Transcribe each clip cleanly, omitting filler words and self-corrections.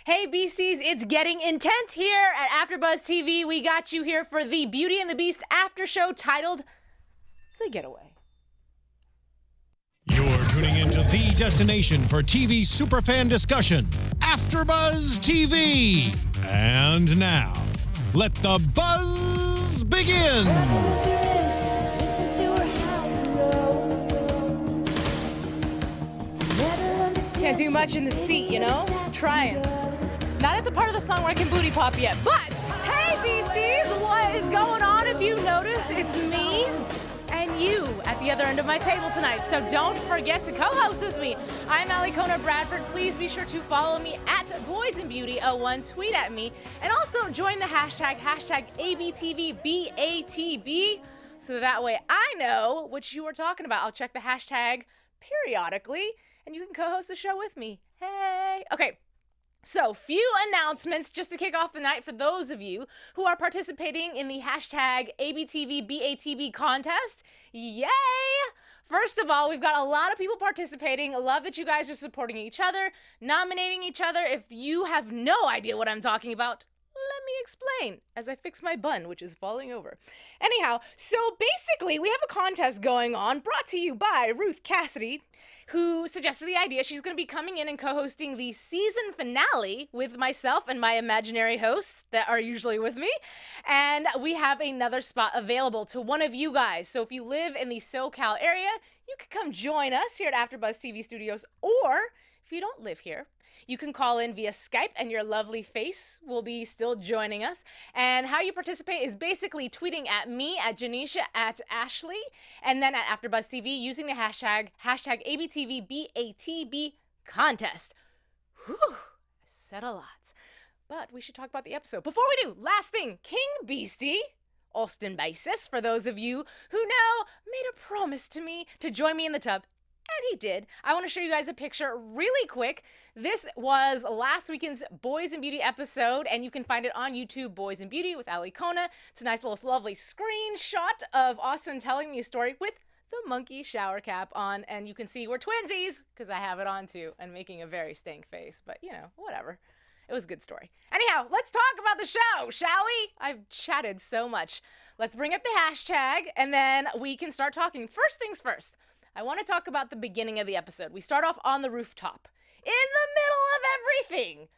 Hey, BCs, it's getting intense here at AFTERBUZZ TV. We got you here for the Beauty and the Beast after show titled The Getaway. You're tuning into the destination for TV superfan discussion, AFTERBUZZ TV. And now, let the buzz begin. Can't do much in the seat, you know? Trying. Not at the part of the song where I can booty pop yet, but hey, Beasties, what is going on? If you notice, it's me and you at the other end of my table tonight. So don't forget to co-host with me. I'm Alikona Bradford. Please be sure to follow me at BoysAndBeauty01. Tweet at me. And also join the hashtag ABTVBATB. So that way I know what you are talking about. I'll check the hashtag periodically and you can co-host the show with me. Hey. Okay. So, few announcements just to kick off the night for those of you who are participating in the hashtag ABTVBATB contest. Yay! First of all, we've got a lot of people participating. I love that you guys are supporting each other, nominating each other. If you have no idea what I'm talking about, let me explain as I fix my bun, which is falling over. Anyhow, so basically we have a contest going on brought to you by Ruth Cassidy, who suggested the idea. She's going to be coming in and co-hosting the season finale with myself and my imaginary hosts that are usually with me. And we have another spot available to one of you guys. So if you live in the SoCal area, you can come join us here at AFTERBUZZ TV Studios. Or if you don't live here, you can call in via Skype and your lovely face will be still joining us. And how you participate is basically tweeting at me, at Janisha, at Ashley, and then at AFTERBUZZ TV using the hashtag ABTVBATB contest. Whew, I said a lot. But we should talk about the episode. Before we do, last thing, King Beastie, Austin Basis, for those of you who know, made a promise to me to join me in the tub. And he did. I want to show you guys a picture really quick. This was last weekend's Boys and Beauty episode, and you can find it on YouTube, Boys and Beauty with Alikona. It's a nice little lovely screenshot of Austin telling me a story with the monkey shower cap on, and you can see we're twinsies, because I have it on too, and making a very stank face, but you know, whatever. It was a good story. Anyhow, let's talk about the show, shall we? I've chatted so much. Let's bring up the hashtag, and then we can start talking. First things first. I want to talk about the beginning of the episode. We start off on the rooftop. In the middle of everything.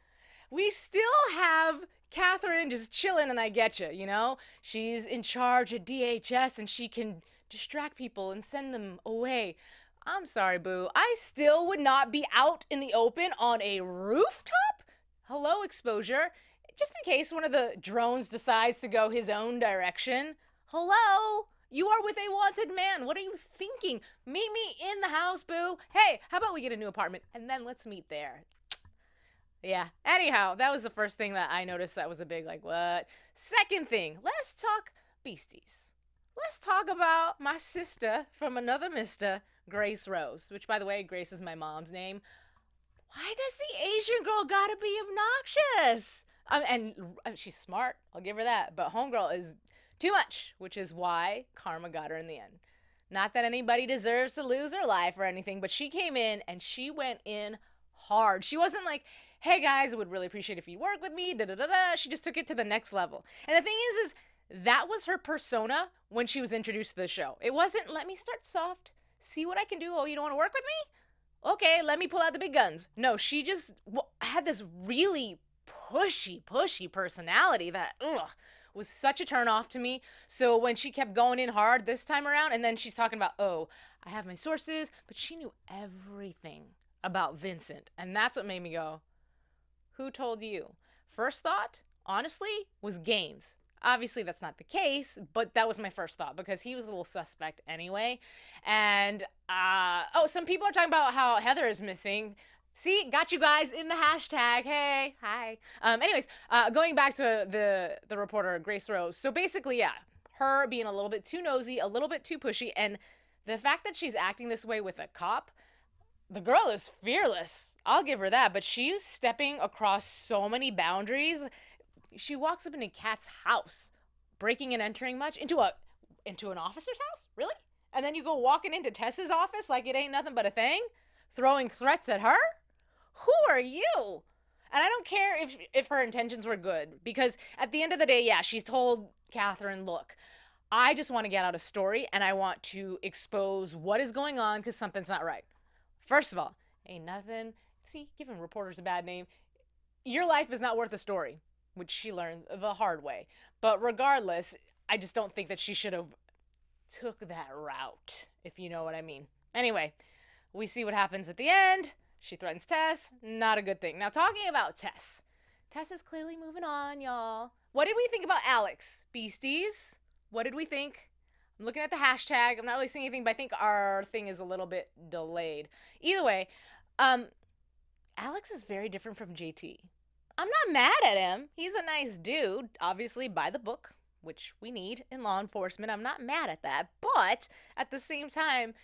We still have Catherine just chilling, and I get you know? She's in charge at DHS, and she can distract people and send them away. I'm sorry, boo. I still would not be out in the open on a rooftop? Hello, exposure. Just in case one of the drones decides to go his own direction. Hello? You are with a wanted man. What are you thinking? Meet me in the house, boo. Hey, how about we get a new apartment and then let's meet there. Yeah, anyhow, that was the first thing that I noticed that was a big like, what? Second thing, let's talk beasties. Let's talk about my sister from another mister, Grace Rose, which by the way, Grace is my mom's name. Why does the Asian girl gotta be obnoxious? And she's smart, I'll give her that, but homegirl is too much, which is why karma got her in the end. Not that anybody deserves to lose their life or anything, but she came in and she went in hard. She wasn't like, hey guys, I would really appreciate if you'd work with me, da-da-da-da. She just took it to the next level. And the thing is that was her persona when she was introduced to the show. It wasn't, let me start soft, see what I can do. Oh, you don't want to work with me? Okay, let me pull out the big guns. No, she just had this really pushy personality that, was such a turn off to me. So when she kept going in hard this time around, and then she's talking about, oh, I have my sources, but she knew everything about Vincent. And that's what made me go, who told you? First thought, honestly, was Gaines. Obviously, that's not the case, but that was my first thought because he was a little suspect anyway. And, some people are talking about how Heather is missing. See, got you guys in the hashtag. Hey, hi. Anyways, going back to the reporter, Grace Rose. So basically, yeah, her being a little bit too nosy, a little bit too pushy, and the fact that she's acting this way with a cop, the girl is fearless. I'll give her that, but she's stepping across so many boundaries. She walks up into Kat's house, breaking and entering much, into an officer's house? Really? And then you go walking into Tess's office like it ain't nothing but a thing? Throwing threats at her? Who are you? And I don't care if her intentions were good, because at the end of the day, yeah, she's told Catherine, look, I just want to get out a story and I want to expose what is going on because something's not right. First of all, ain't nothing. See, giving reporters a bad name. Your life is not worth a story, which she learned the hard way. But regardless, I just don't think that she should have took that route, if you know what I mean. Anyway, we see what happens at the end. She threatens Tess. Not a good thing. Now, talking about Tess. Tess is clearly moving on, y'all. What did we think about Alex? Beasties? What did we think? I'm looking at the hashtag. I'm not really seeing anything, but I think our thing is a little bit delayed. Either way, Alex is very different from JT. I'm not mad at him. He's a nice dude, obviously by the book, which we need in law enforcement. I'm not mad at that. But at the same time,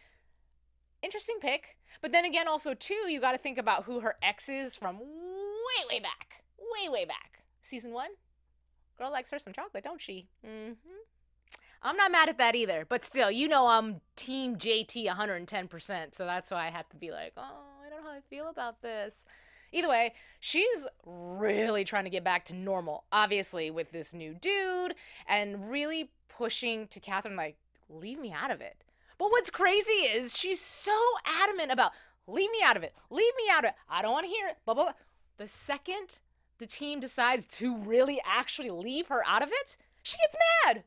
interesting pick. But then again, also, too, you got to think about who her ex is from way back. Way back. Season 1? Girl likes her some chocolate, don't she? I'm not mad at that either. But still, you know I'm Team JT 110%. So that's why I had to be like, oh, I don't know how I feel about this. Either way, she's really trying to get back to normal, obviously, with this new dude, and really pushing to Catherine, like, leave me out of it. But what's crazy is she's so adamant about, leave me out of it. Leave me out of it. I don't want to hear it. Blah, blah, blah. The second the team decides to really actually leave her out of it, she gets mad.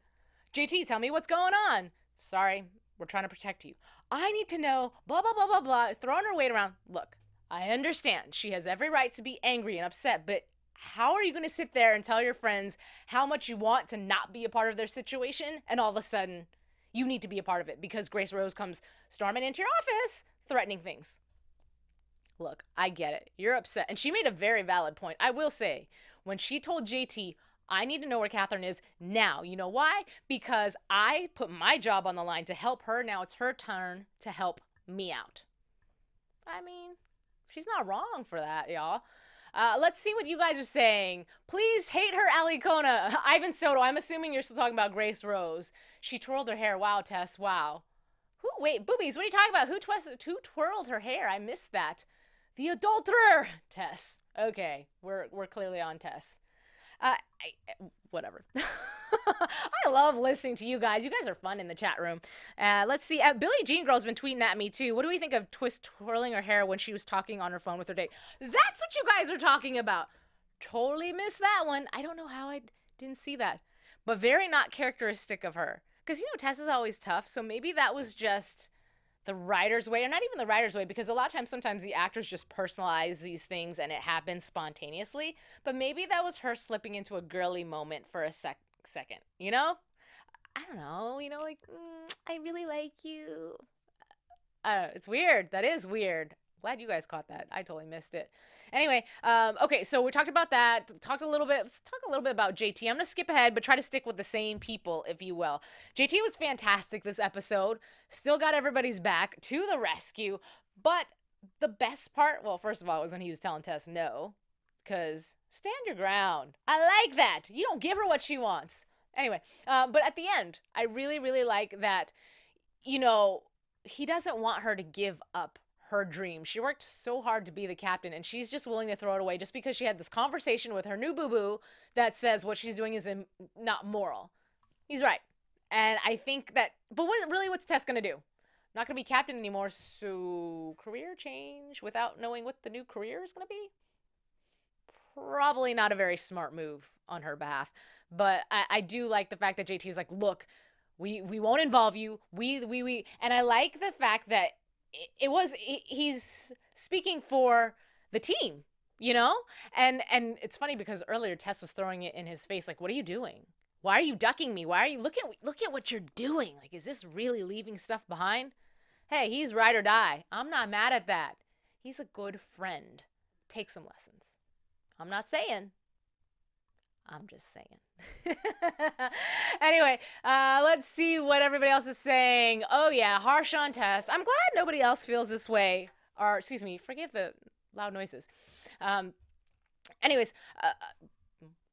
JT, tell me what's going on. Sorry, we're trying to protect you. I need to know, blah, blah, blah, blah, blah, throwing her weight around. Look, I understand. She has every right to be angry and upset, but how are you going to sit there and tell your friends how much you want to not be a part of their situation, and all of a sudden you need to be a part of it because Grace Rose comes storming into your office threatening things? Look, I get it. You're upset. And she made a very valid point. I will say, when she told JT, I need to know where Catherine is now. You know why? Because I put my job on the line to help her. Now it's her turn to help me out. I mean, she's not wrong for that, y'all. Let's see what you guys are saying. Please hate her, Alikona. Ivan Soto, I'm assuming you're still talking about Grace Rose. She twirled her hair. Wow, Tess, wow. Wait, boobies, what are you talking about? Who twirled her hair? I missed that. The adulterer, Tess. Okay, we're clearly on Tess. Whatever. I love listening to you guys. You guys are fun in the chat room. Let's see. Billie Jean Girl's been tweeting at me too. What do we think of Twist twirling her hair when she was talking on her phone with her date? That's what you guys are talking about. Totally missed that one. I don't know how I didn't see that. But very not characteristic of her. Because, you know, Tess is always tough. So maybe that was just the writer's way, or not even the writer's way, because a lot of times, sometimes the actors just personalize these things and it happens spontaneously. But maybe that was her slipping into a girly moment for a second, you know? I don't know, you know, like, I really like you. It's weird. That is weird. Glad you guys caught that. I totally missed it. Anyway, okay, so we talked about that. Let's talk a little bit about JT. I'm going to skip ahead, but try to stick with the same people, if you will. JT was fantastic this episode. Still got everybody's back to the rescue. But the best part, well, first of all, was when he was telling Tess no. Because stand your ground. I like that. You don't give her what she wants. Anyway, but at the end, I really, really like that, you know, he doesn't want her to give up her dream. She worked so hard to be the captain, and she's just willing to throw it away just because she had this conversation with her new boo-boo that says what she's doing is not moral. He's right. And I think that, but what's Tess going to do? Not going to be captain anymore, so career change without knowing what the new career is going to be? Probably not a very smart move on her behalf. But I do like the fact that JT is like, look, we won't involve you. And I like the fact that he's speaking for the team, you know? And it's funny because earlier Tess was throwing it in his face, like, what are you doing? Why are you ducking me? Why are you look at what you're doing? Like, is this really leaving stuff behind? Hey, he's ride or die. I'm not mad at that. He's a good friend. Take some lessons. I'm not saying. I'm just saying. Anyway, let's see what everybody else is saying. Oh, yeah, harsh on Tess. I'm glad nobody else feels this way. Or, excuse me, forgive the loud noises. Anyways,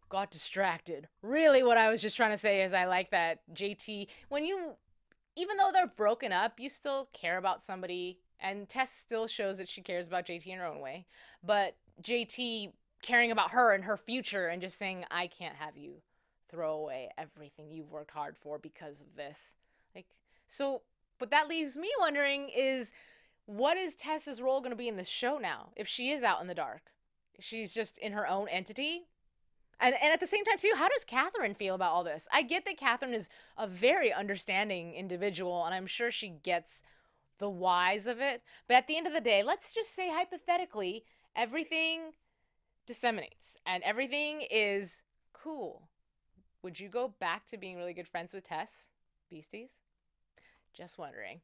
got distracted. Really, what I was just trying to say is I like that JT, even though they're broken up, you still care about somebody. And Tess still shows that she cares about JT in her own way. But JT caring about her and her future and just saying, I can't have you throw away everything you've worked hard for because of this. Like, so, but that leaves me wondering is, what is Tess's role going to be in this show now? If she is out in the dark, she's just in her own entity. And at the same time, too, how does Catherine feel about all this? I get that Catherine is a very understanding individual, and I'm sure she gets the whys of it. But at the end of the day, let's just say hypothetically, everything disseminates and everything is cool. Would you go back to being really good friends with Tess, Beasties? Just wondering.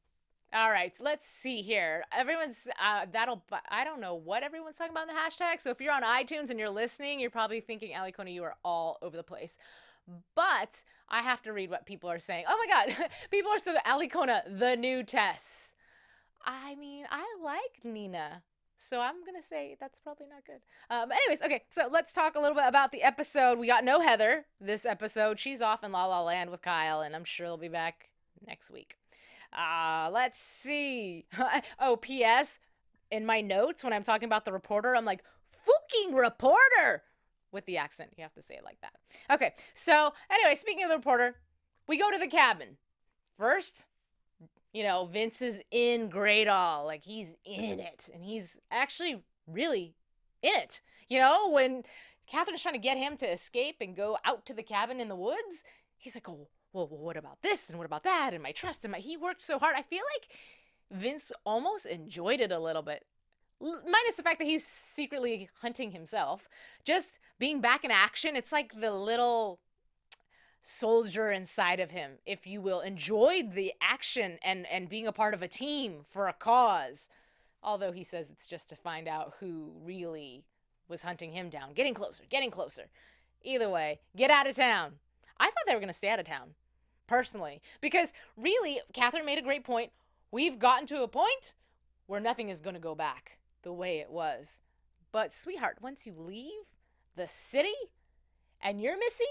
All right, so let's see here. Everyone's, I don't know what everyone's talking about in the hashtag. So if you're on iTunes and you're listening, you're probably thinking, Alikona, you are all over the place. But I have to read what people are saying. Oh my God, people are so, Alikona, the new Tess. I mean, I like Nina. So I'm going to say that's probably not good. Anyways, okay, so let's talk a little bit about the episode. We got no Heather this episode. She's off in La La Land with Kyle, and I'm sure they'll be back next week. Let's see. Oh, P.S. In my notes, when I'm talking about the reporter, I'm like, fucking reporter! With the accent. You have to say it like that. Okay, so anyway, speaking of the reporter, we go to the cabin. First, you know, Vince is in Greydall. Like, he's in it. And he's actually really in it. You know, when Catherine's trying to get him to escape and go out to the cabin in the woods, he's like, oh, well, what about this and what about that and my trust and he worked so hard. I feel like Vince almost enjoyed it a little bit, minus the fact that he's secretly hunting himself. Just being back in action, it's like the little soldier inside of him, if you will, enjoyed the action and being a part of a team for a cause. Although he says it's just to find out who really was hunting him down. Getting closer, getting closer. Either way, get out of town. I thought they were going to stay out of town. Personally, because really, Catherine made a great point. We've gotten to a point where nothing is going to go back the way it was. But sweetheart, once you leave the city and you're missing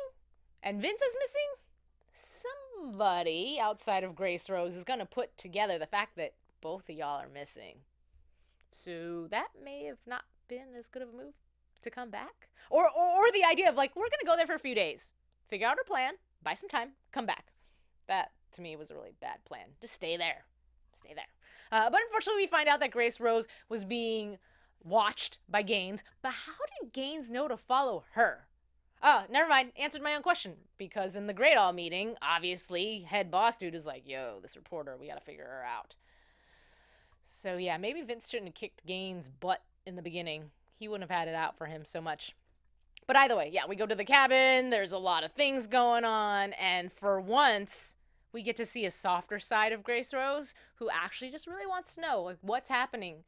and Vince is missing, somebody outside of Grace Rose is going to put together the fact that both of y'all are missing. So that may have not been as good of a move to come back. Or the idea of like, we're going to go there for a few days, figure out our plan, buy some time, come back. That, to me, was a really bad plan. Just stay there. Stay there. But unfortunately, we find out that Grace Rose was being watched by Gaines. But how did Gaines know to follow her? Oh, never mind. Answered my own question. Because in the Greydall meeting, obviously, head boss dude is like, yo, this reporter, we got to figure her out. So, yeah, maybe Vince shouldn't have kicked Gaines' butt in the beginning. He wouldn't have had it out for him so much. But either way, yeah, we go to the cabin. There's a lot of things going on. And for once, we get to see a softer side of Grace Rose, who actually just really wants to know, like, what's happening.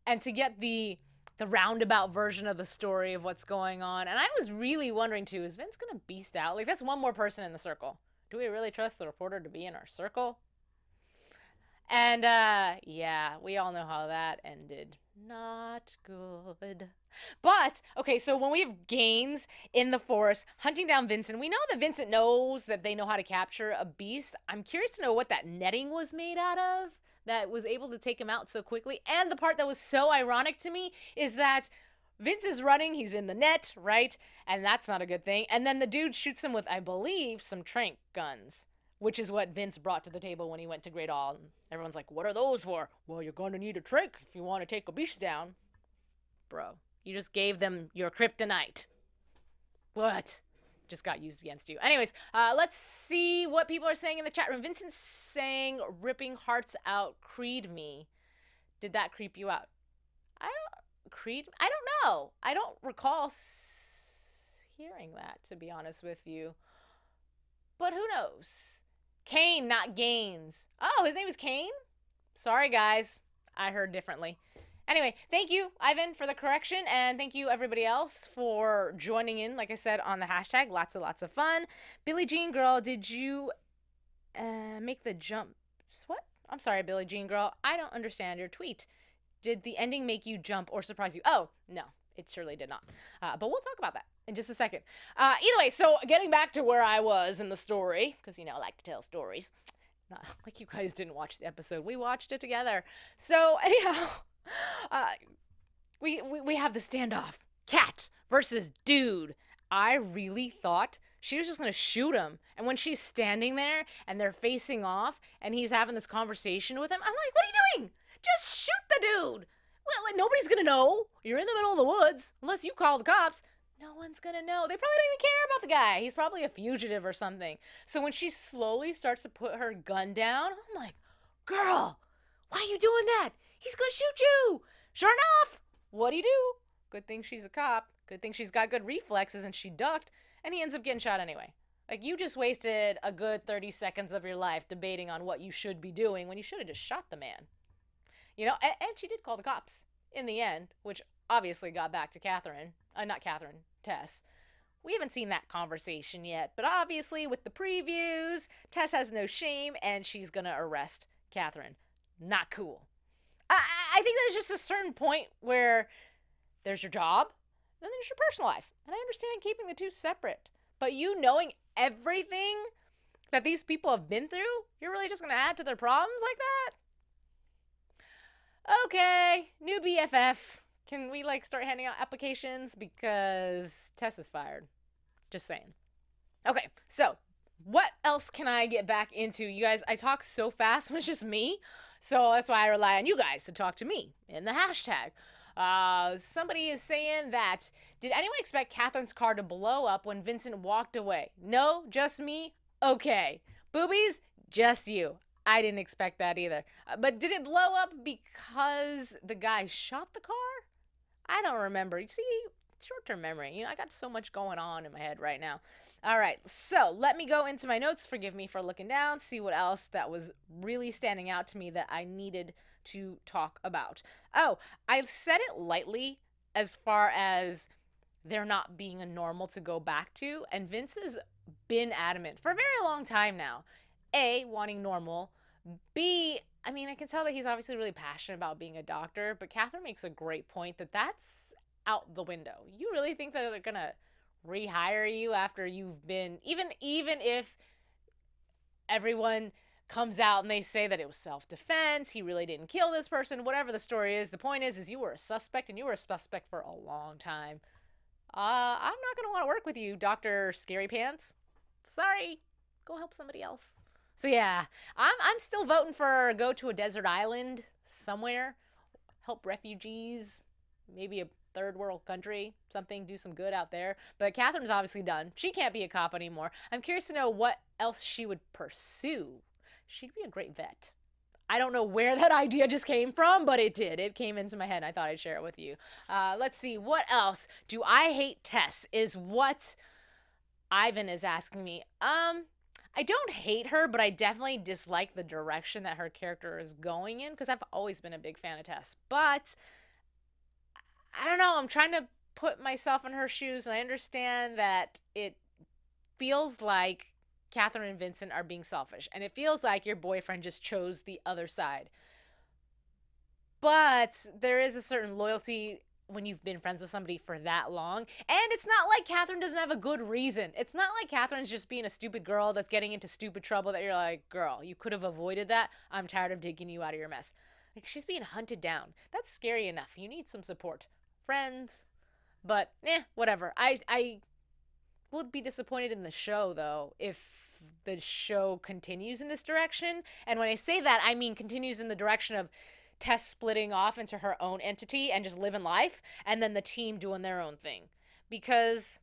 And to get the roundabout version of the story of what's going on. And I was really wondering, too, is Vince going to beast out? Like, that's one more person in the circle. Do we really trust the reporter to be in our circle? And, yeah, we all know how that ended. Not good. But, okay, so when we have Gaines in the forest hunting down Vincent, we know that Vincent knows that they know how to capture a beast. I'm curious to know what that netting was made out of that was able to take him out so quickly. And the part that was so ironic to me is that Vince is running, he's in the net, right? And that's not a good thing. And then the dude shoots him with, I believe, some tranq guns, which is what Vince brought to the table when he went to Greydall. And everyone's like, what are those for? Well, you're going to need a tranq if you want to take a beast down. Bro, you just gave them your kryptonite. What? Just got used against you. Anyways, let's see what people are saying in the chat room. Vincent's saying, ripping hearts out, creed me. Did that creep you out? I don't know. I don't recall hearing that, to be honest with you. But who knows? Kane, not Gaines. Oh, his name is Kane? Sorry, guys. I heard differently. Anyway, thank you, Ivan, for the correction, and thank you, everybody else, for joining in, like I said, on the hashtag. Lots of fun. Billie Jean Girl, did you make the jump? What? I'm sorry, Billie Jean Girl. I don't understand your tweet. Did the ending make you jump or surprise you? Oh, no, it surely did not. But we'll talk about that in just a second. Either way, so getting back to where I was in the story, because, you know, I like to tell stories. Not like you guys didn't watch the episode. We watched it together. So, anyhow... we have the standoff. cat versus dude. I really thought she was just going to shoot him. And when she's standing there and they're facing off and he's having this conversation with him, I'm like, what are you doing? Just shoot the dude. Well, like, nobody's going to know. You're in the middle of the woods. Unless you call the cops, no one's going to know. They probably don't even care about the guy. He's probably a fugitive or something. So when she slowly starts to put her gun down, I'm like, girl, why are you doing that? He's going to shoot you. Sure enough, what do you do? Good thing she's a cop. Good thing she's got good reflexes and she ducked, and he ends up getting shot anyway. Like, you just wasted a good 30 seconds of your life debating on what you should be doing when you should have just shot the man. You know, and she did call the cops in the end, which obviously got back to Tess. We haven't seen that conversation yet, but obviously with the previews, Tess has no shame and she's gonna arrest Catherine. Not cool. I think there's just a certain point where there's your job, then there's your personal life. And I understand keeping the two separate. But you knowing everything that these people have been through, you're really just going to add to their problems like that? Okay, new BFF. Can we, start handing out applications? Because Tess is fired. Just saying. Okay, so what else can I get back into? You guys, I talk so fast when it's just me. So that's why I rely on you guys to talk to me in the hashtag. Somebody is saying that, did anyone expect Catherine's car to blow up when Vincent walked away? No, just me? Okay. Boobies? Just you. I didn't expect that either. But did it blow up because the guy shot the car? I don't remember. You see, short-term memory. I got so much going on in my head right now. All right, so let me go into my notes. Forgive me for looking down, see what else that was really standing out to me that I needed to talk about. Oh, I said it lightly as far as there not being a normal to go back to, and Vince has been adamant for a very long time now. A, wanting normal. B, I can tell that he's obviously really passionate about being a doctor, but Catherine makes a great point that that's out the window. You really think that they're gonna rehire you after you've been, even if everyone comes out and they say that it was self-defense, he really didn't kill this person, whatever the story is, the point is you were a suspect, and you were a suspect for a long time. I'm not gonna want to work with you, Dr. Scary Pants. Sorry, go help somebody else. So yeah, I'm still voting for go to a desert island somewhere, help refugees, maybe a third world country, something, do some good out there. But Catherine's obviously done. She can't be a cop anymore. I'm curious to know what else she would pursue. She'd be a great vet. I don't know where that idea just came from, but it did. It came into my head, and I thought I'd share it with you. Let's see, what else? Do I hate Tess is what Ivan is asking me. I don't hate her, but I definitely dislike the direction that her character is going in, because I've always been a big fan of Tess. But I don't know, I'm trying to put myself in her shoes, and I understand that it feels like Catherine and Vincent are being selfish, and it feels like your boyfriend just chose the other side. But there is a certain loyalty when you've been friends with somebody for that long, and it's not like Catherine doesn't have a good reason. It's not like Catherine's just being a stupid girl that's getting into stupid trouble that you're like, girl, you could have avoided that. I'm tired of digging you out of your mess. Like, she's being hunted down. That's scary enough. You need some support. Friends. But, whatever. I would be disappointed in the show, though, if the show continues in this direction. And when I say that, I mean continues in the direction of Tess splitting off into her own entity and just living life, and then the team doing their own thing. Because,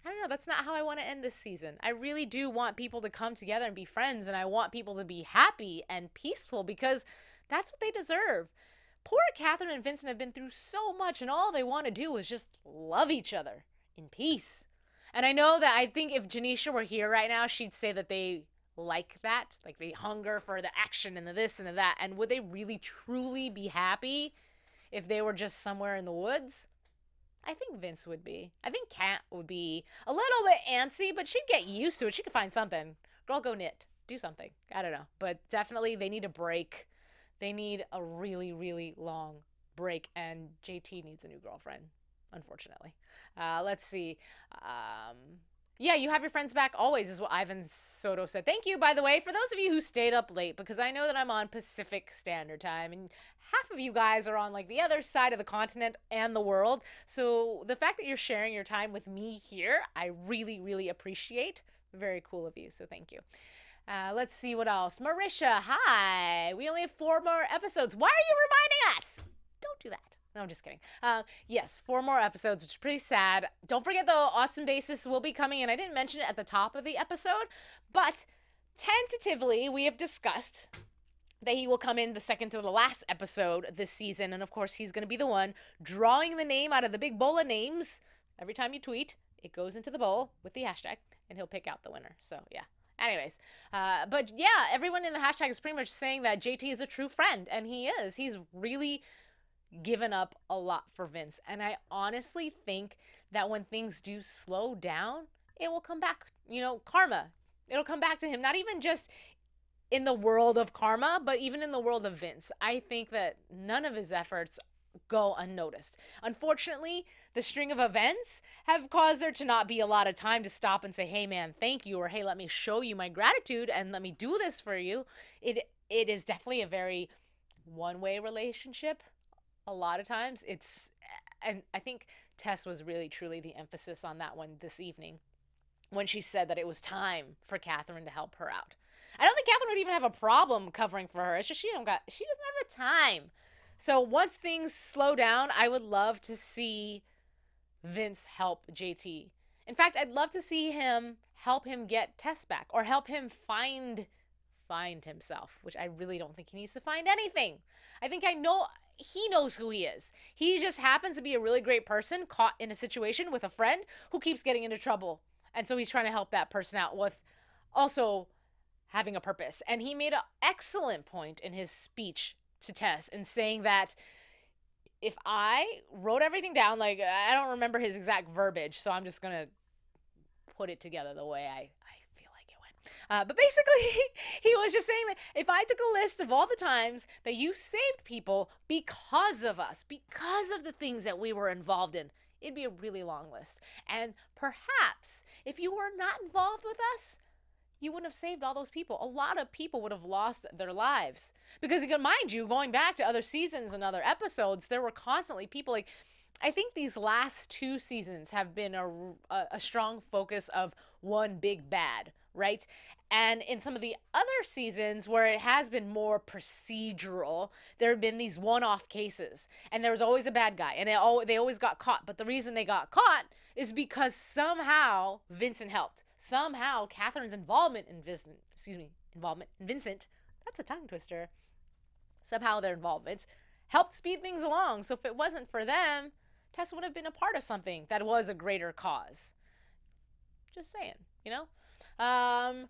I don't know, that's not how I want to end this season. I really do want people to come together and be friends, and I want people to be happy and peaceful, because that's what they deserve. Poor Catherine and Vincent have been through so much, and all they want to do is just love each other in peace. And I know that I think if Janisha were here right now, she'd say that they like that. Like, they hunger for the action and the this and the that. And would they really, truly be happy if they were just somewhere in the woods? I think Vince would be. I think Kat would be a little bit antsy, but she'd get used to it. She could find something. Girl, go knit. Do something. I don't know. But definitely they need a break. They need a really, really long break. And JT needs a new girlfriend, unfortunately. Let's see. Yeah, you have your friends back always, is what Ivan Soto said. Thank you, by the way, for those of you who stayed up late, because I know that I'm on Pacific Standard Time, and half of you guys are on like the other side of the continent and the world. So the fact that you're sharing your time with me here, I really, really appreciate. Very cool of you. So thank you. Let's see what else. Marisha, hi. We only have 4 more episodes. Why are you reminding us? Don't do that. No, I'm just kidding. Yes, 4 more episodes, which is pretty sad. Don't forget, though, Austin Basis will be coming, and I didn't mention it at the top of the episode, but tentatively, we have discussed that he will come in the second to the last episode this season, and of course, he's going to be the one drawing the name out of the big bowl of names. Every time you tweet, it goes into the bowl with the hashtag, and he'll pick out the winner. So, yeah. Anyways, but yeah, everyone in the hashtag is pretty much saying that JT is a true friend, and he is. He's really given up a lot for Vince. And I honestly think that when things do slow down, it will come back, karma. It'll come back to him, not even just in the world of karma, but even in the world of Vince. I think that none of his efforts go unnoticed. Unfortunately, the string of events have caused there to not be a lot of time to stop and say, hey man, thank you, or hey, let me show you my gratitude and let me do this for you. It is definitely a very one-way relationship. A lot of times and I think Tess was really truly the emphasis on that one this evening when she said that it was time for Catherine to help her out. I don't think Catherine would even have a problem covering for her. It's just she doesn't have the time. So once things slow down, I would love to see Vince help JT. In fact, I'd love to see him help him get Tess back, or help him find himself, which I really don't think he needs to find anything. I think he knows who he is. He just happens to be a really great person caught in a situation with a friend who keeps getting into trouble. And so he's trying to help that person out with also having a purpose. And he made an excellent point in his speech to Tess in saying that if I wrote everything down, like I don't remember his exact verbiage, so I'm just going to put it together the way I feel like it went. But basically, he was just saying that if I took a list of all the times that you saved people because of us, because of the things that we were involved in, it'd be a really long list. And perhaps if you were not involved with us, you wouldn't have saved all those people. A lot of people would have lost their lives. Because, mind you, going back to other seasons and other episodes, there were constantly people like, I think these last 2 seasons have been a strong focus of one big bad, right? And in some of the other seasons where it has been more procedural, there have been these one-off cases. And there was always a bad guy. And they always got caught. But the reason they got caught is because somehow Vincent helped. Somehow Catherine's involvement in Vincent, that's a tongue twister. Somehow their involvement helped speed things along. So if it wasn't for them, Tess would have been a part of something that was a greater cause. Just saying, Ivan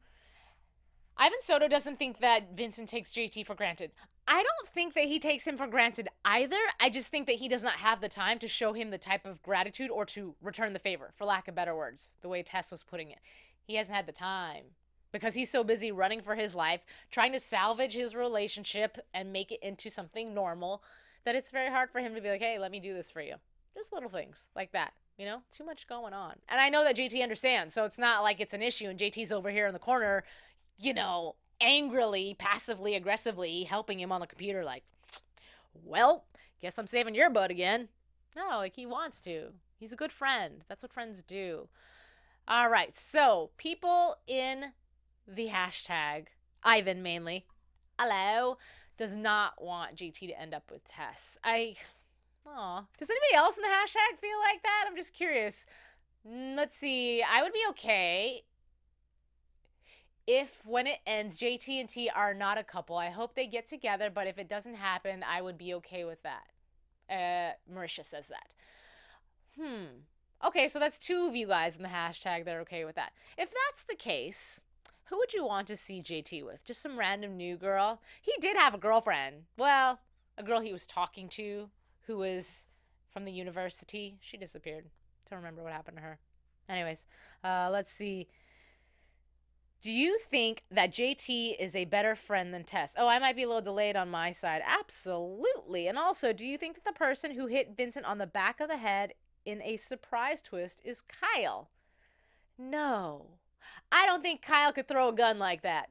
Soto doesn't think that Vincent takes JT for granted. I don't think that he takes him for granted either. I just think that he does not have the time to show him the type of gratitude or to return the favor, for lack of better words, the way Tess was putting it. He hasn't had the time because he's so busy running for his life, trying to salvage his relationship and make it into something normal, that it's very hard for him to be like, hey, let me do this for you. Just little things like that, too much going on. And I know that JT understands, so it's not like it's an issue and JT's over here in the corner, angrily, passively, aggressively helping him on the computer like, well, guess I'm saving your butt again. No, like he wants to. He's a good friend. That's what friends do. All right, so people in the hashtag, Ivan mainly, hello, does not want JT to end up with Tess. Does anybody else in the hashtag feel like that? I'm just curious. Let's see, I would be okay if when it ends, JT and T are not a couple. I hope they get together, but if it doesn't happen, I would be okay with that. Marisha says that. Okay, so that's 2 of you guys in the hashtag that are okay with that. If that's the case, who would you want to see JT with? Just some random new girl? He did have a girlfriend. Well, a girl he was talking to who was from the university. She disappeared. Don't remember what happened to her. Anyways, let's see. Do you think that JT is a better friend than Tess? Oh, I might be a little delayed on my side. Absolutely. And also, do you think that the person who hit Vincent on the back of the head in a surprise twist is Kyle? No. I don't think Kyle could throw a gun like that.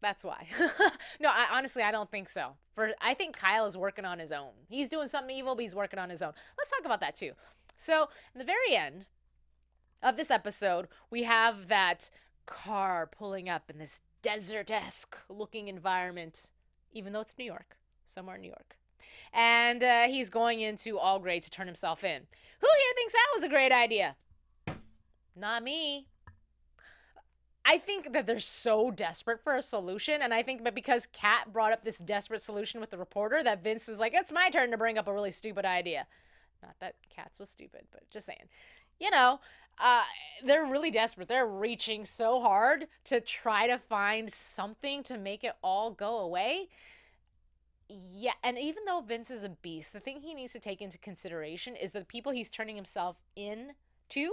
That's why. No, honestly, I don't think so. I think Kyle is working on his own. He's doing something evil, but he's working on his own. Let's talk about that too. So, in the very end of this episode, we have that car pulling up in this desert-esque looking environment, even though it's New York, somewhere in New York. And he's going into All Great to turn himself in. Who here thinks that was a great idea? Not me. I think that they're so desperate for a solution, and I think that because Kat brought up this desperate solution with the reporter, that Vince was like, it's my turn to bring up a really stupid idea. Not that Kat's was stupid, but just saying. You know, they're really desperate. They're reaching so hard to try to find something to make it all go away. Yeah, and even though Vince is a beast, the thing he needs to take into consideration is the people he's turning himself into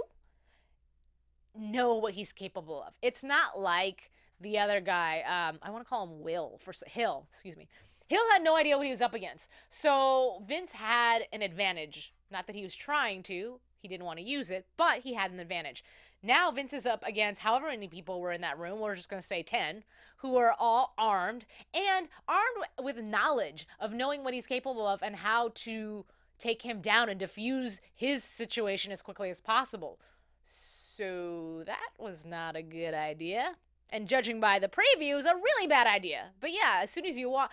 know what he's capable of. It's not like the other guy, I want to call him Hill, excuse me. Hill had no idea what he was up against. So Vince had an advantage. Not that he was trying to, he didn't want to use it, but he had an advantage. Now Vince is up against however many people were in that room, we're just going to say 10, who are all armed, and armed with knowledge of knowing what he's capable of and how to take him down and defuse his situation as quickly as possible. So that was not a good idea. And judging by the previews, a really bad idea. But yeah, as soon as you walk,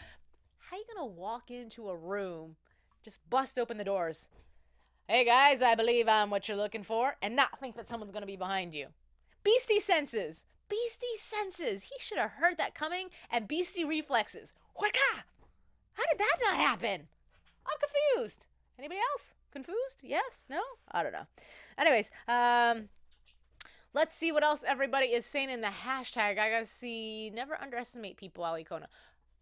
how are you going to walk into a room, just bust open the doors? Hey guys, I believe I'm what you're looking for, and not think that someone's going to be behind you. Beastie senses. Beastie senses. He should have heard that coming, and beastie reflexes. Waka! How did that not happen? I'm confused. Anybody else? Confused? Yes? No? I don't know. Anyways, let's see what else everybody is saying in the hashtag. I gotta see. Never underestimate people, Alikona.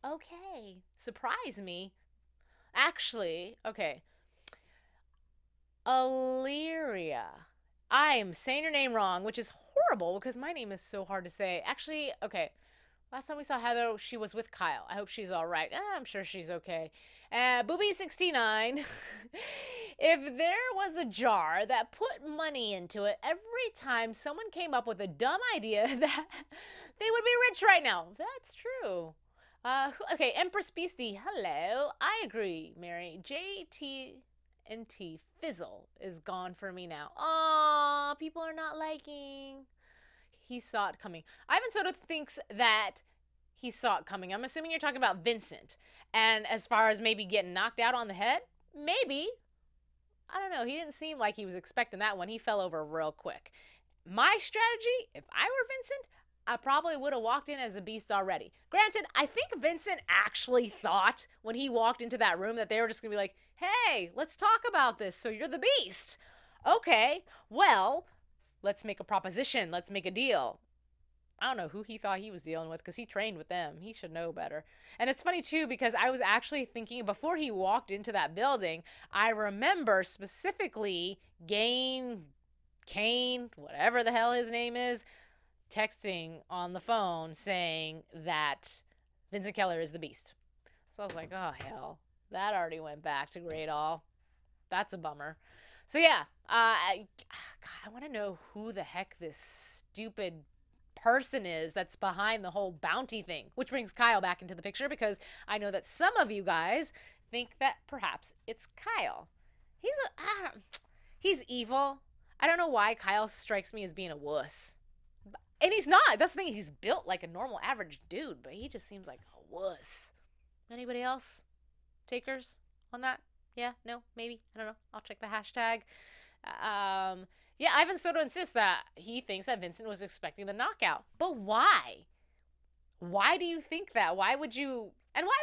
Okay. Surprise me. Actually, okay. Illyria. I am saying her name wrong, which is horrible because my name is so hard to say. Actually, okay. Last time we saw Heather, she was with Kyle. I hope she's all right. I'm sure she's okay. Booby69. If there was a jar that put money into it every time someone came up with a dumb idea, that they would be rich right now. That's true. Okay, Empress Beastie. Hello. I agree, Mary. JTNT Fizzle is gone for me now. Aw, people are not liking. He saw it coming. Ivan Soto thinks that he saw it coming. I'm assuming you're talking about Vincent. And as far as maybe getting knocked out on the head, maybe. I don't know. He didn't seem like he was expecting that one. He fell over real quick. My strategy, if I were Vincent, I probably would have walked in as a beast already. Granted, I think Vincent actually thought when he walked into that room that they were just going to be like, hey, let's talk about this. So you're the beast. Okay, well, let's make a proposition. Let's make a deal. I don't know who he thought he was dealing with because he trained with them. He should know better. And it's funny, too, because I was actually thinking before he walked into that building, I remember specifically Kane, whatever the hell his name is, texting on the phone saying that Vincent Keller is the beast. So I was like, oh, hell, that already went back to Great All. That's a bummer. So, yeah, I want to know who the heck this stupid person is that's behind the whole bounty thing, which brings Kyle back into the picture because I know that some of you guys think that perhaps it's Kyle. He's evil. I don't know why Kyle strikes me as being a wuss. And he's not. That's the thing. He's built like a normal average dude, but he just seems like a wuss. Anybody else? Takers on that? Yeah, no, maybe. I don't know. I'll check the hashtag. Yeah, Ivan Soto insists that he thinks that Vincent was expecting the knockout. But why? Why do you think that? Why would you... And why...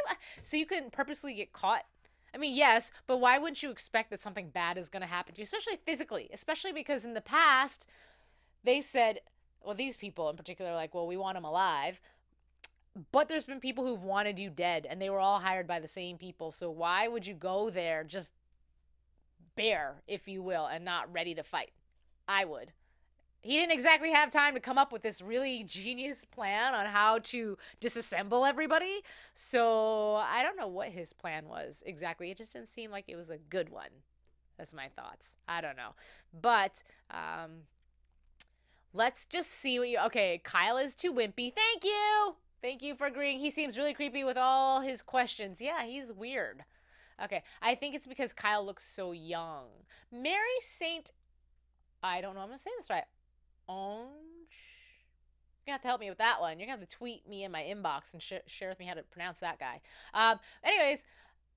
So you couldn't purposely get caught? I mean, yes, but why wouldn't you expect that something bad is going to happen to you? Especially physically. Especially because in the past, they said... Well, these people in particular are like, well, we want him alive. But there's been people who've wanted you dead, and they were all hired by the same people. So why would you go there just bare, if you will, and not ready to fight? I would. He didn't exactly have time to come up with this really genius plan on how to disassemble everybody. So I don't know what his plan was exactly. It just didn't seem like it was a good one. That's my thoughts. I don't know. But Let's just see what you... Okay, Kyle is too wimpy. Thank you. Thank you for agreeing. He seems really creepy with all his questions. Yeah, he's weird. Okay, I think it's because Kyle looks so young. Mary Saint... I don't know. I'm going to say this right. Onge? You're going to have to help me with that one. You're going to have to tweet me in my inbox and share with me how to pronounce that guy. Anyways,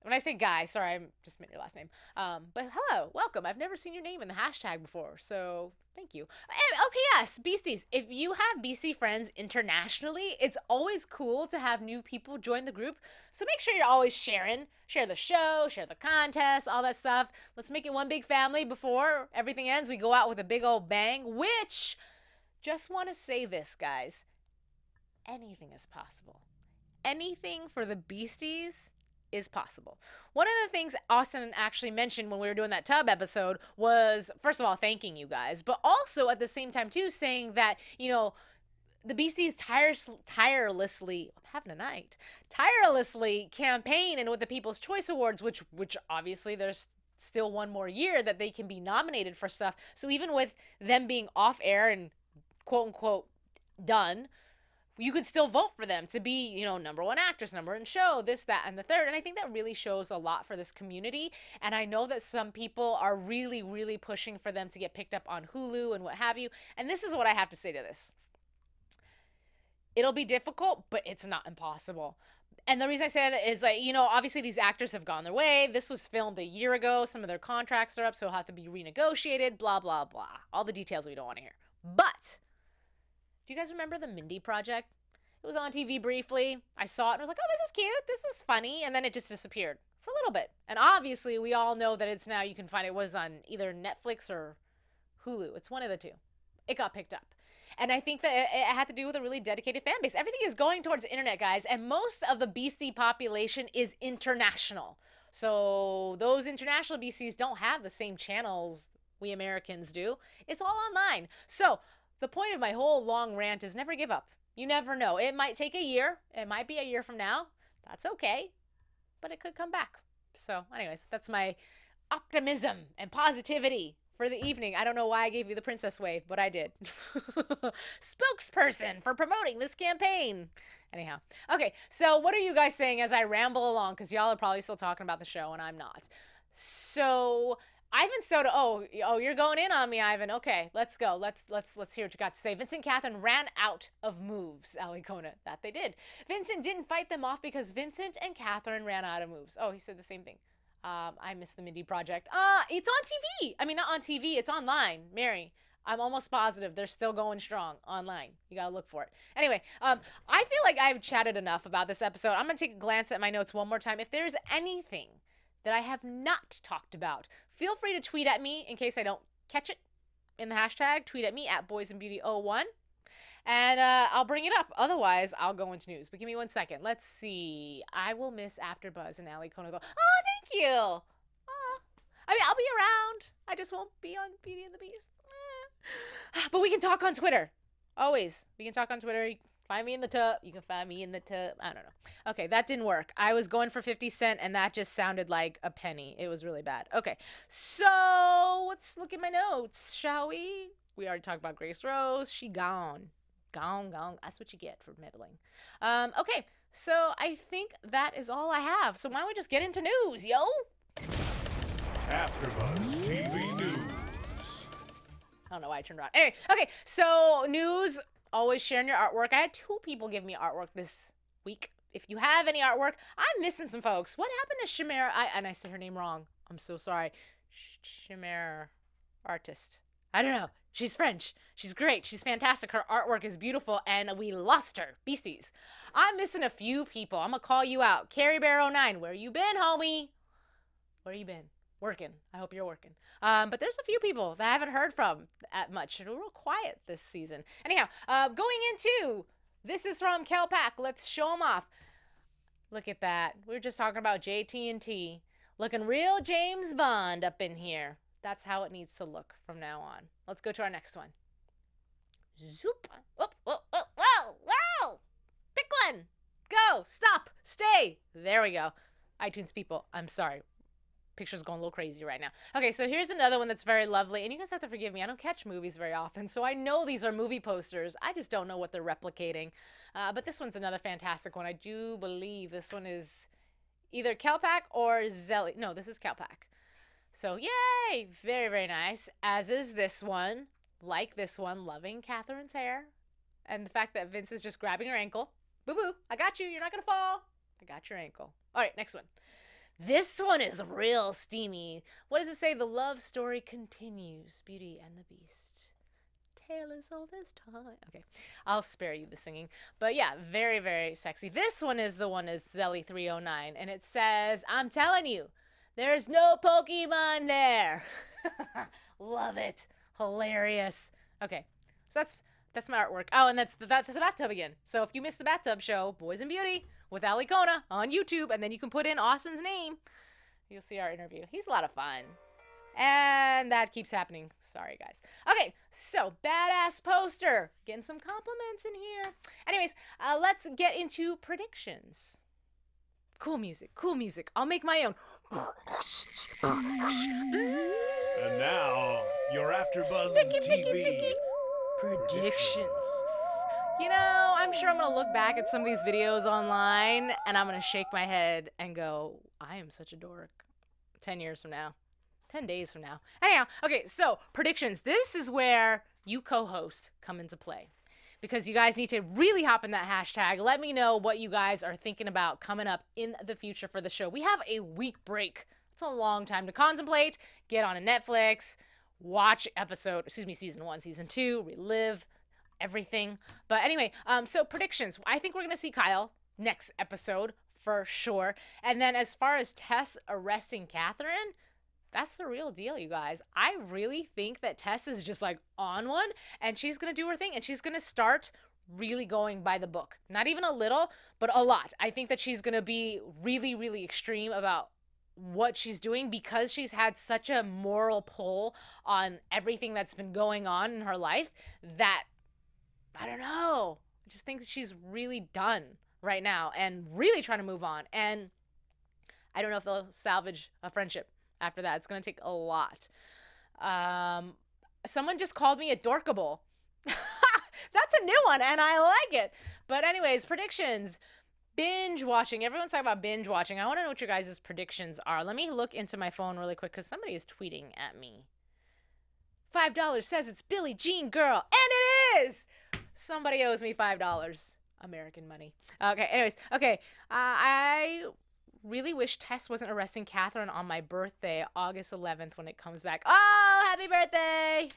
when I say guy, sorry, I just meant your last name. But hello, welcome. I've never seen your name in the hashtag before, so thank you. And, yes, Beasties. If you have Beastie friends internationally, it's always cool to have new people join the group. So make sure you're always sharing. Share the show, share the contest, all that stuff. Let's make it one big family before everything ends. We go out with a big old bang, which... Just want to say this, guys. Anything is possible. Anything for the Beasties is possible. One of the things Austin actually mentioned when we were doing that tub episode was, first of all, thanking you guys, but also at the same time, too, saying that, you know, the Beasties tirelessly, I'm having a night, tirelessly campaign and with the People's Choice Awards, which obviously there's still one more year that they can be nominated for stuff. So even with them being off air and quote unquote done, you could still vote for them to be, you know, number one actress, number one show, this, that, and the third. And I think that really shows a lot for this community. And I know that some people are really, really pushing for them to get picked up on Hulu and what have you. And this is what I have to say to this. It'll be difficult, but it's not impossible. And the reason I say that is, like, you know, obviously these actors have gone their way. This was filmed a year ago. Some of their contracts are up, so it'll have to be renegotiated, blah, blah, blah. All the details we don't want to hear. But do you guys remember the Mindy Project? It was on TV briefly. I saw it and I was like, oh, this is cute. This is funny. And then it just disappeared for a little bit. And obviously, we all know that it's now, you can find it was on either Netflix or Hulu. It's one of the two. It got picked up. And I think that it had to do with a really dedicated fan base. Everything is going towards the internet, guys. And most of the Beastie population is international. So those international Beasties don't have the same channels we Americans do. It's all online. So the point of my whole long rant is never give up. You never know. It might take a year. It might be a year from now. That's okay. But it could come back. So anyways, that's my optimism and positivity for the evening. I don't know why I gave you the princess wave, but I did. Spokesperson for promoting this campaign. Anyhow. Okay, so what are you guys saying as I ramble along? Because y'all are probably still talking about the show and I'm not. So... Ivan Soda, oh, you're going in on me, Ivan. Okay, let's go. Let's hear what you got to say. Vincent and Catherine ran out of moves, Alikona. That they did. Vincent didn't fight them off because Vincent and Catherine ran out of moves. Oh, he said the same thing. I missed the Mindy Project. It's on TV. I mean, not on TV. It's online. Mary, I'm almost positive they're still going strong online. You gotta look for it. Anyway, I feel like I've chatted enough about this episode. I'm gonna take a glance at my notes one more time. If there's anything that I have not talked about, feel free to tweet at me in case I don't catch it in the hashtag. Tweet at me at boysandbeauty01 and I'll bring it up. Otherwise, I'll go into news. But give me 1 second. Let's see. I will miss AfterBuzz and Alikona. Oh, thank you. I mean, I'll be around. I just won't be on Beauty and the Beast. But we can talk on Twitter. Always. We can talk on Twitter. Find me in the tub. You can find me in the tub. I don't know. Okay, that didn't work. I was going for 50 cents, and that just sounded like a penny. It was really bad. Okay, so let's look at my notes, shall we? We already talked about Grace Rose. She gone. Gone. That's what you get for meddling. Okay, so I think that is all I have. So why don't we just get into news, yo? AfterBuzz TV News. I don't know why I turned around. Anyway, okay, so news... Always sharing your artwork. I had 2 people give me artwork this week. If you have any artwork, I'm missing some folks. What happened to Shamir? And I say her name wrong. I'm so sorry. Shamir artist. I don't know. She's French. She's great. She's fantastic. Her artwork is beautiful, and we lost her. Beasties. I'm missing a few people. I'm going to call you out. Carrie Bear 09, where you been, homie? Where you been? Working. I hope you're working. But there's a few people that I haven't heard from at much. They're real quiet this season. Anyhow, going into, this is from Kelpack. Let's show them off. Look at that. We were just talking about JT&T. Looking real James Bond up in here. That's how it needs to look from now on. Let's go to our next one. Zoop. Whoop, whoop, whoop, whoa. Pick one. Go. Stop. Stay. There we go. iTunes people, I'm sorry. picture's going a little crazy right now. Okay, so here's another one that's very lovely. And you guys have to forgive me. I don't catch movies very often, so I know these are movie posters. I just don't know what they're replicating. But this one's another fantastic one. I do believe this one is either Kelpak or Zelly. No, this is Kelpak. So, yay! Very, very nice. As is this one. Like this one, loving Catherine's hair. And the fact that Vince is just grabbing her ankle. Boo-boo, I got you. You're not going to fall. I got your ankle. All right, next one. This one is real steamy. What does it say? The love story continues. Beauty and the Beast. Tale is all this time. Okay, I'll spare you the singing. But yeah, very, very sexy. This one is the one is Zelly 309. And it says, I'm telling you, there's no Pokemon there. Love it. Hilarious. Okay, so that's my artwork. Oh, and that's the bathtub again. So if you missed the bathtub show, Boys and Beauty with Alikona on YouTube, and then you can put in Austin's name, you'll see our interview. He's a lot of fun. And that keeps happening. Sorry, guys. Okay, so badass poster. Getting some compliments in here. Anyways, let's get into predictions. Cool music, cool music. I'll make my own. And now, your AFTERBUZZ TV predictions. You know, I'm sure I'm going to look back at some of these videos online and I'm going to shake my head and go, I am such a dork. 10 years from now. 10 days from now. Anyhow, okay, so predictions. This is where you co-host come into play. Because you guys need to really hop in that hashtag. Let me know what you guys are thinking about coming up in the future for the show. We have a week break. It's a long time to contemplate. Get on a Netflix. Watch season 1, season 2. Relive everything. But anyway, so predictions. I think we're going to see Kyle next episode for sure. And then as far as Tess arresting Catherine, that's the real deal, you guys. I really think that Tess is just like on one and she's going to do her thing and she's going to start really going by the book. Not even a little, but a lot. I think that she's going to be really, really extreme about what she's doing because she's had such a moral pull on everything that's been going on in her life that, I don't know, I just think she's really done right now and really trying to move on. And I don't know if they'll salvage a friendship after that. It's going to take a lot. Someone just called me a dorkable. That's a new one, and I like it. But anyways, predictions. Binge watching. Everyone's talking about binge watching. I want to know what your guys' predictions are. Let me look into my phone really quick because somebody is tweeting at me. $5 says it's Billie Jean Girl. And it is! Somebody owes me $5. American money. Okay, anyways. Okay, I really wish Tess wasn't arresting Catherine on my birthday, August 11th, when it comes back. Oh, happy birthday!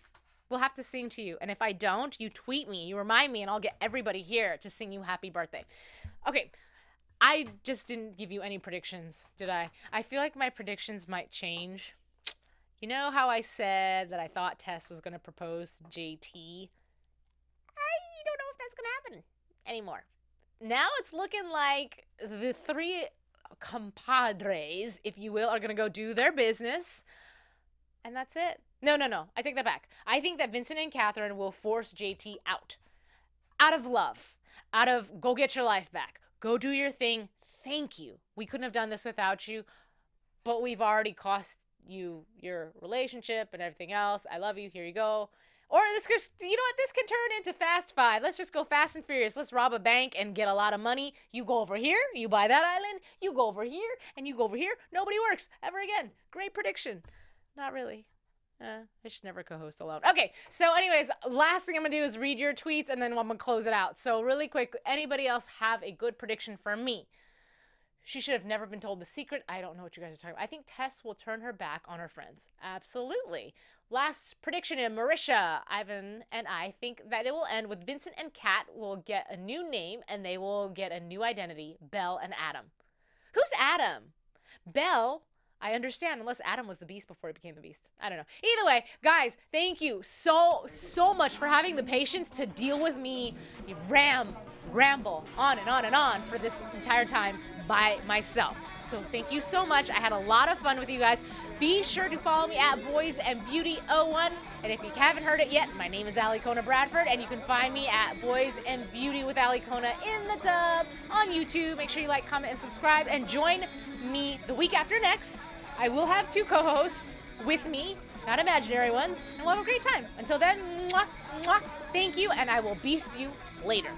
We'll have to sing to you. And if I don't, you tweet me. You remind me, and I'll get everybody here to sing you happy birthday. Okay, I just didn't give you any predictions, did I? I feel like my predictions might change. You know how I said that I thought Tess was going to propose to JT? I don't know if that's going to happen anymore. Now it's looking like the three compadres, if you will, are going to go do their business. And that's it. No. I take that back. I think that Vincent and Catherine will force JT out. Out of love. Out of go get your life back. Go do your thing. Thank you. We couldn't have done this without you. But we've already cost you your relationship and everything else. I love you. Here you go. Or this could, you know what? This can turn into Fast 5. Let's just go fast and furious. Let's rob a bank and get a lot of money. You go over here. You buy that island. You go over here. And you go over here. Nobody works ever again. Great prediction. Not really. I should never co-host alone. Okay, so anyways, last thing I'm going to do is read your tweets, and then I'm going to close it out. So really quick, anybody else have a good prediction for me? She should have never been told the secret. I don't know what you guys are talking about. I think Tess will turn her back on her friends. Absolutely. Last prediction in Marisha, Ivan, and I think that it will end with Vincent and Kat will get a new name, and they will get a new identity, Belle and Adam. Who's Adam? Belle... I understand, unless Adam was the Beast before he became the Beast. I don't know. Either way, guys, thank you so much for having the patience to deal with me ramble on and on and on for this entire time by myself. So thank you so much. I had a lot of fun with you guys. Be sure to follow me at Boys and Beauty 01. And if you haven't heard it yet, my name is Alikona Bradford, and you can find me at Boys and Beauty with Alikona in the tub on YouTube. Make sure you like, comment, and subscribe, and join me the week after next I will have 2 co-hosts with me, not imaginary ones, and we'll have a great time. Until then, mwah, mwah, thank you, and I will beast you later.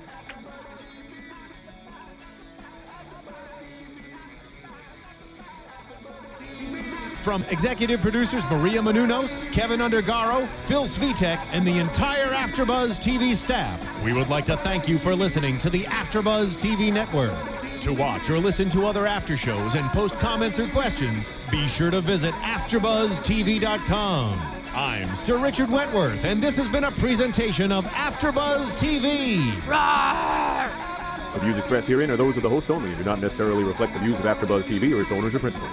From executive producers Maria Menounos, Kevin Undergaro, Phil Svitek, and the entire AfterBuzz TV staff, we would like to thank you for listening to the AfterBuzz TV network. To watch or listen to other after shows and post comments or questions, be sure to visit AfterBuzzTV.com. I'm Sir Richard Wentworth, and this has been a presentation of AfterBuzz TV. Roar! The views expressed herein are those of the hosts only and do not necessarily reflect the views of AfterBuzz TV or its owners or principals.